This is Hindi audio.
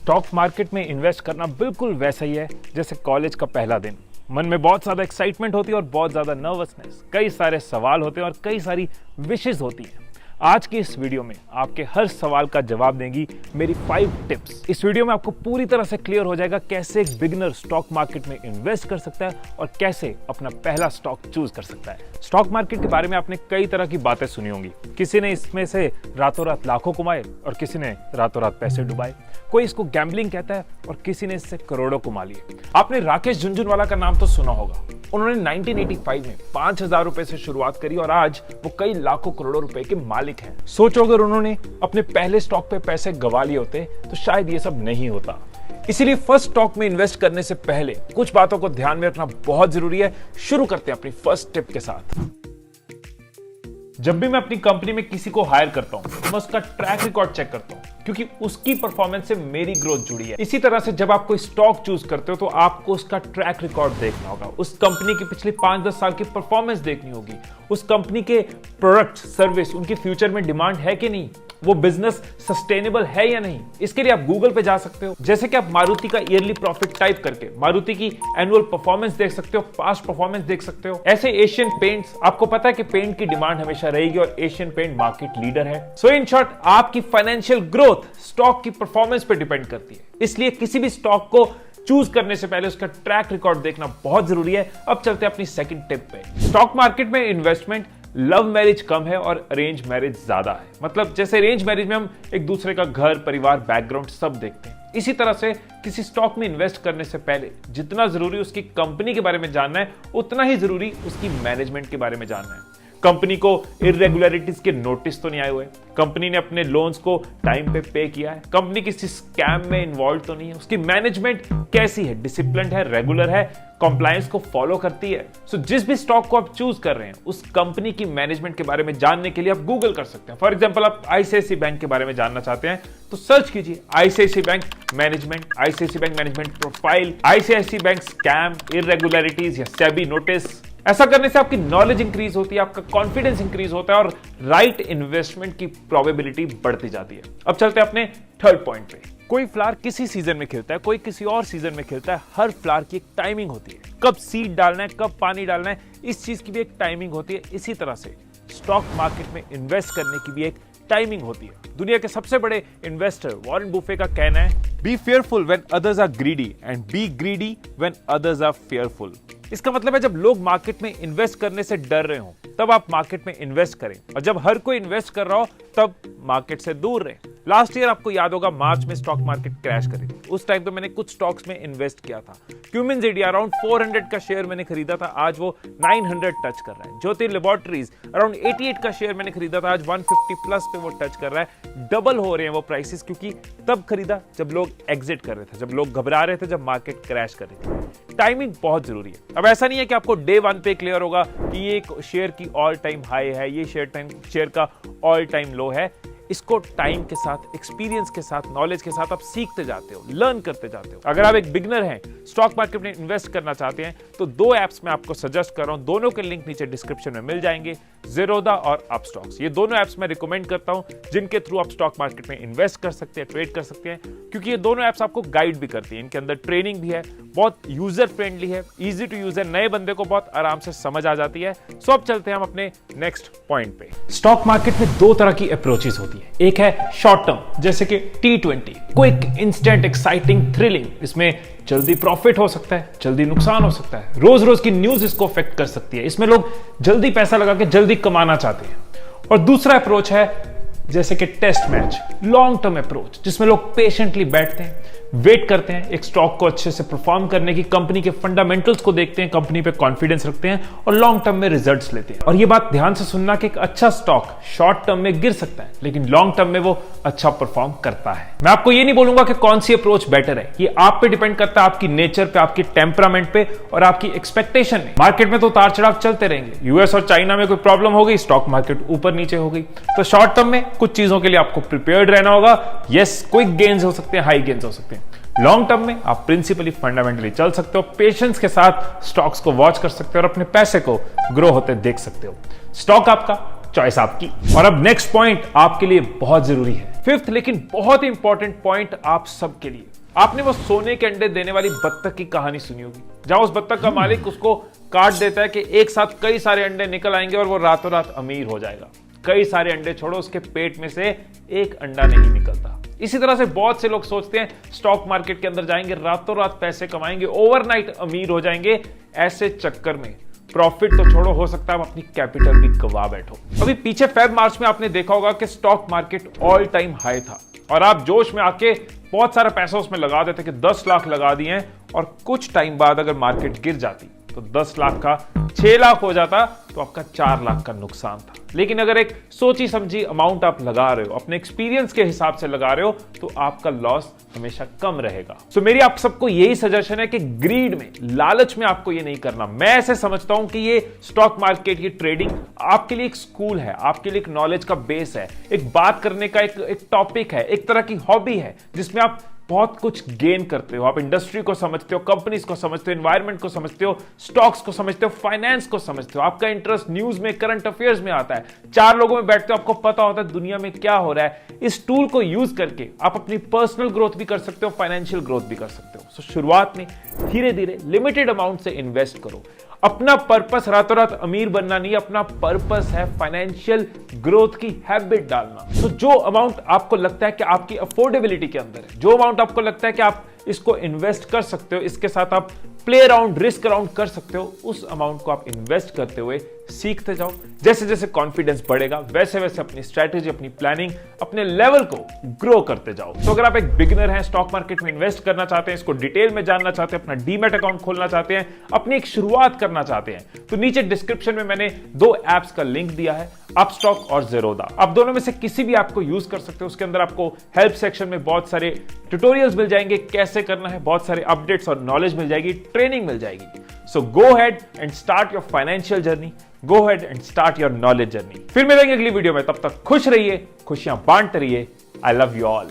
स्टॉक मार्केट में इन्वेस्ट करना बिल्कुल वैसा ही है जैसे कॉलेज का पहला दिन। मन में बहुत ज्यादा एक्साइटमेंट होती है और बहुत ज्यादा नर्वसनेस, कई सारे सवाल होते हैं और कई सारी विशेस होती हैं। आज की इस वीडियो में आपके हर सवाल का जवाब देंगी मेरी 5 टिप्स। इस वीडियो में आपको पूरी तरह से क्लियर हो जाएगा कैसे एक बिगिनर स्टॉक मार्केट में इन्वेस्ट कर सकता है और कैसे अपना पहला स्टॉक चूज कर सकता है। स्टॉक मार्केट के बारे में आपने कई तरह की बातें सुनी होंगी। किसी ने इसमें से रातों रात लाखों कमाए और किसी ने रातों रात पैसे डुबाए। कोई इसको गैम्बलिंग कहता है और किसी ने इससे करोड़ों कमा लिए। आपने राकेश झुनझुनवाला का नाम तो सुना होगा। उन्होंने 1985 में 5,000 रुपए से शुरुआत करी और आज वो कई लाखों करोड़ों रुपए के मालिक हैं। सोचो अगर उन्होंने अपने पहले स्टॉक पे पैसे गवा लिए होते तो शायद ये सब नहीं होता। इसीलिए फर्स्ट स्टॉक में इन्वेस्ट करने से पहले कुछ बातों को ध्यान में रखना बहुत जरूरी है। शुरू करते हैं अपनी फर्स्ट टिप के साथ। जब भी मैं अपनी कंपनी में किसी को हायर करता हूं, मैं उसका ट्रैक रिकॉर्ड चेक करता हूं क्योंकि उसकी परफॉर्मेंस से मेरी ग्रोथ जुड़ी है। इसी तरह से जब आप कोई स्टॉक चूज करते हो तो आपको उसका ट्रैक रिकॉर्ड देखना होगा, उस कंपनी की पिछले 5-10 साल की परफॉर्मेंस देखनी होगी, उस कंपनी के प्रोडक्ट सर्विस उनकी फ्यूचर में डिमांड है कि नहीं, वो बिजनेस सस्टेनेबल है या नहीं। इसके लिए आप गूगल पे जा सकते हो। जैसे कि आप मारुति का ईयरली प्रॉफिट टाइप करके मारुति की एनुअल परफॉर्मेंस देख सकते हो, पास्ट परफॉर्मेंस देख सकते हो। ऐसे एशियन पेंट्स, आपको पता है कि पेंट की डिमांड हमेशा रहेगी और एशियन पेंट मार्केट लीडर है। सो इन शॉर्ट, आपकी फाइनेंशियल ग्रोथ स्टॉक की परफॉर्मेंस पे डिपेंड करती है। इसलिए किसी भी स्टॉक को चूज करने से पहले उसका ट्रैक रिकॉर्ड देखना बहुत जरूरी है। अब चलते हैं अपनी सेकंड टिप पे। स्टॉक मार्केट में इन्वेस्टमेंट लव मैरिज कम है और अरेंज मैरिज ज्यादा है। मतलब जैसे अरेंज मैरिज में हम एक दूसरे का घर, परिवार, बैकग्राउंड सब देखते हैं, इसी तरह से किसी स्टॉक में इन्वेस्ट करने से पहले जितना जरूरी उसकी कंपनी के बारे में जानना है, उतना ही जरूरी उसकी मैनेजमेंट के बारे में जानना है। कंपनी को इरेगुलरिटीज के नोटिस तो नहीं आए हुए, कंपनी ने अपने लोन्स को टाइम पे किया है, कंपनी किसी स्कैम में इन्वॉल्व तो नहीं है, उसकी मैनेजमेंट कैसी है, डिसिप्लिन्ड है, रेगुलर है, कंप्लायंस को फॉलो करती है। सो जिस भी स्टॉक को आप चूज कर रहे हैं उस कंपनी की मैनेजमेंट के बारे में जानने के लिए आप गूगल कर सकते हैं। फॉर एग्जांपल, आप आईसीआईसीआई बैंक के बारे में जानना चाहते हैं तो सर्च कीजिए ICICI bank management, ICICI bank management profile, ICICI bank scam, irregularities या सेबी नोटिस। ऐसा करने से आपकी नॉलेज इंक्रीज होती है, आपका कॉन्फिडेंस इंक्रीज होता है और राइट इन्वेस्टमेंट की प्रोबेबिलिटी बढ़ती जाती है। अब चलते हैं अपने थर्ड पॉइंट पे। कोई फ्लावर किसी सीजन में खिलता है, कोई किसी और सीजन में खिलता है। हर फ्लावर की एक टाइमिंग होती है, कब सीड डालना है, कब पानी डालना है, इस चीज की भी एक टाइमिंग होती है। इसी तरह से स्टॉक मार्केट में इन्वेस्ट करने की भी एक टाइमिंग होती है। दुनिया के सबसे बड़े इन्वेस्टर वॉरेन बुफे का कहना है, be fearful when others are greedy and be greedy when others are fearful. इसका मतलब है जब लोग मार्केट में इन्वेस्ट करने से डर रहे हो तब आप मार्केट में इन्वेस्ट करें, और जब हर कोई इन्वेस्ट कर रहा हो तब मार्केट से दूर रहे। लास्ट ईयर आपको याद होगा मार्च में स्टॉक मार्केट क्रैश करी थी। उस टाइम तो मैंने कुछ स्टॉक्स में इन्वेस्ट किया था। क्यूमिंस इंडिया अराउंड 400 का शेयर मैंने खरीदा था, आज वो 900 टच कर रहा है। ज्योति लैबोरेटरीज अराउंड 88 का शेयर मैंने खरीदा था, आज 150 प्लस पे वो टच कर रहा है। डबल हो रहे हैं वो प्राइसेस, क्योंकि तब खरीदा जब लोग एग्जिट कर रहे थे, जब लोग घबरा रहे थे, जब मार्केट क्रैश कर रही थी। टाइमिंग बहुत जरूरी है। अब ऐसा नहीं है कि आपको डे 1 पे क्लियर होगा कि ये शेयर की ऑल टाइम हाई है, ये शेयर का ऑल टाइम लो है। इसको टाइम के साथ, एक्सपीरियंस के साथ, नॉलेज के साथ आप सीखते जाते हो, लर्न करते जाते हो। अगर आप एक बिगिनर हैं, स्टॉक मार्केट में इन्वेस्ट करना चाहते हैं तो 2 एप्स मैं आपको सजेस्ट कर रहा हूं। दोनों के लिंक नीचे डिस्क्रिप्शन में मिल जाएंगे, ज़ीरोधा और अपस्टॉक्स। ये दोनों एप्स मैं रिकमेंड करता हूं जिनके थ्रू आप स्टॉक मार्केट में इन्वेस्ट कर सकते हैं, ट्रेड कर सकते हैं, क्योंकि ये दोनों एप्स आपको गाइड भी करती है। इनके अंदर ट्रेनिंग भी है, बहुत यूजर फ्रेंडली है, इजी टू यूज है, नए बंदे को बहुत आराम से समझ आ जाती है। सो अब चलते हैं हम अपने नेक्स्ट पॉइंट पे। स्टॉक मार्केट में 2 तरह की अप्रोचेस होती है। एक है शॉर्ट टर्म, जैसे कि T20, quick, instant, exciting, thrilling. इसमें जल्दी प्रॉफिट हो सकता है, जल्दी नुकसान हो सकता है, रोज रोज की न्यूज इसको अफेक्ट कर सकती है। इसमें लोग जल्दी पैसा लगा के जल्दी कमाना चाहते हैं। और दूसरा अप्रोच है जैसे कि test match, long term approach, जिसमें लोग पेशेंटली बैठते हैं, वेट करते हैं एक स्टॉक को अच्छे से परफॉर्म करने की, कंपनी के फंडामेंटल्स को देखते हैं, कंपनी पे कॉन्फिडेंस रखते हैं और लॉन्ग टर्म में रिजल्ट्स लेते हैं। और ये बात ध्यान से सुनना कि एक अच्छा स्टॉक शॉर्ट टर्म में गिर सकता है लेकिन लॉन्ग टर्म में वो अच्छा परफॉर्म करता है। मैं आपको ये नहीं बोलूंगा कि कौन सी अप्रोच बेटर है, ये आप पे डिपेंड करता है, आपकी नेचर पे, आपकी टेम्परामेंट पे और आपकी एक्सपेक्टेशन में। मार्केट में तो उतार चढ़ाव चलते रहेंगे। यूएस और चाइना में कोई प्रॉब्लम हो गई, स्टॉक मार्केट ऊपर नीचे हो गई। तो शॉर्ट टर्म में कुछ चीजों के लिए आपको प्रिपेयर्ड रहना होगा। यस, क्विक गेन्स हो सकते हैं, हाई गेन्स हो सकते हैं। लॉन्ग टर्म में आप प्रिंसिपली फंडामेंटली चल सकते हो, पेशेंस के साथ स्टॉक्स को वॉच कर सकते हो और अपने पैसे को ग्रो होते देख सकते हो। स्टॉक आपका चॉइस आपकी। और अब नेक्स्ट पॉइंट आपके लिए बहुत जरूरी है, फिफ्थ लेकिन बहुत इंपॉर्टेंट पॉइंट आप सबके लिए। आपने वो सोने के अंडे देने वाली बत्तख की कहानी सुनी होगी, जहां उस बत्तख का मालिक उसको काट देता है कि एक साथ कई सारे अंडे निकल आएंगे और वो रातों रात अमीर हो जाएगा। कई सारे अंडे छोड़ो, उसके पेट में से एक अंडा नहीं निकलता। इसी तरह से बहुत से लोग सोचते हैं स्टॉक मार्केट के अंदर जाएंगे, रातों रात पैसे कमाएंगे, ओवरनाइट अमीर हो जाएंगे। ऐसे चक्कर में प्रॉफिट तो छोड़ो, हो सकता है आप अपनी कैपिटल भी गवा बैठो। अभी पीछे फेब मार्च में आपने देखा होगा कि stock market all time high था और आप जोश में आके बहुत सारा पैसा उसमें लगा देते कि 10 लाख लगा दिए हैं, और कुछ टाइम बाद अगर मार्केट गिर जाती तो 10 लाख का 6 लाख हो जाता, तो आपका 4 लाख का नुकसान था। लेकिन अगर एक सोची समझी अमाउंट आप लगा रहे हो, अपने एक्सपीरियंस के हिसाब से लगा रहे हो, तो आपका लॉस हमेशा कम रहेगा। सो मेरी आप सबको यही सजेशन है कि ग्रीड में, लालच में आपको ये नहीं करना। मैं ऐसे समझता हूं कि ये स्टॉक मार्केट, ये ट्रेडिंग आपके लिए एक स्कूल है, आपके लिए एक नॉलेज का बेस है, एक बात करने का एक टॉपिक है, एक तरह की हॉबी है जिसमें आप बहुत कुछ गेन करते हो। आप इंडस्ट्री को समझते हो, कंपनीज को समझते हो, एनवायरनमेंट को समझते हो, स्टॉक्स को समझते हो, फाइनेंस को समझते हो। आपका इंटरेस्ट न्यूज में, करंट अफेयर्स में आता है। 4 लोगों में बैठते हो, आपको पता होता है दुनिया में क्या हो रहा है। इस टूल को यूज करके आप अपनी पर्सनल ग्रोथ भी कर सकते हो, फाइनेंशियल ग्रोथ भी कर सकते हो। सो शुरुआत में धीरे धीरे लिमिटेड अमाउंट से इन्वेस्ट करो। अपना पर्पस रातों रात अमीर बनना नहीं, अपना पर्पस है फाइनेंशियल ग्रोथ की हैबिट डालना। तो जो अमाउंट आपको लगता है कि आपकी अफोर्डेबिलिटी के अंदर है, जो अमाउंट आपको लगता है कि आप इसको इन्वेस्ट कर सकते हो, इसके साथ आप प्ले अराउंड, रिस्क अराउंड कर सकते हो, उस अमाउंट को आप इन्वेस्ट करते हुए सीखते जाओ। जैसे जैसे कॉन्फिडेंस बढ़ेगा, वैसे वैसे अपनी स्ट्रैटेजी, अपनी प्लानिंग, अपने लेवल को ग्रो करते जाओ। तो अगर आप एक बिगिनर हैं, स्टॉक मार्केट में इन्वेस्ट करना चाहते हैं, इसको डिटेल में जानना चाहते हैं, अपना डीमैट अकाउंट खोलना चाहते हैं, अपनी एक शुरुआत करना चाहते हैं, तो नीचे डिस्क्रिप्शन में मैंने 2 ऐप्स का लिंक दिया है, अपस्टॉक और ज़ेरोधा। आप दोनों में से किसी भी ऐप को यूज कर सकते हो। उसके अंदर आपको हेल्प सेक्शन में बहुत सारे ट्यूटोरियल्स मिल जाएंगे, कैसे करना है, बहुत सारे अपडेट्स और नॉलेज मिल जाएगी, ट्रेनिंग मिल जाएगी। So go ahead and start your financial journey, go ahead and start your knowledge journey. फिर मिलेंगे अगली वीडियो में, तब तक खुश रहिए, खुशियां बांटते रहिए। I love you all.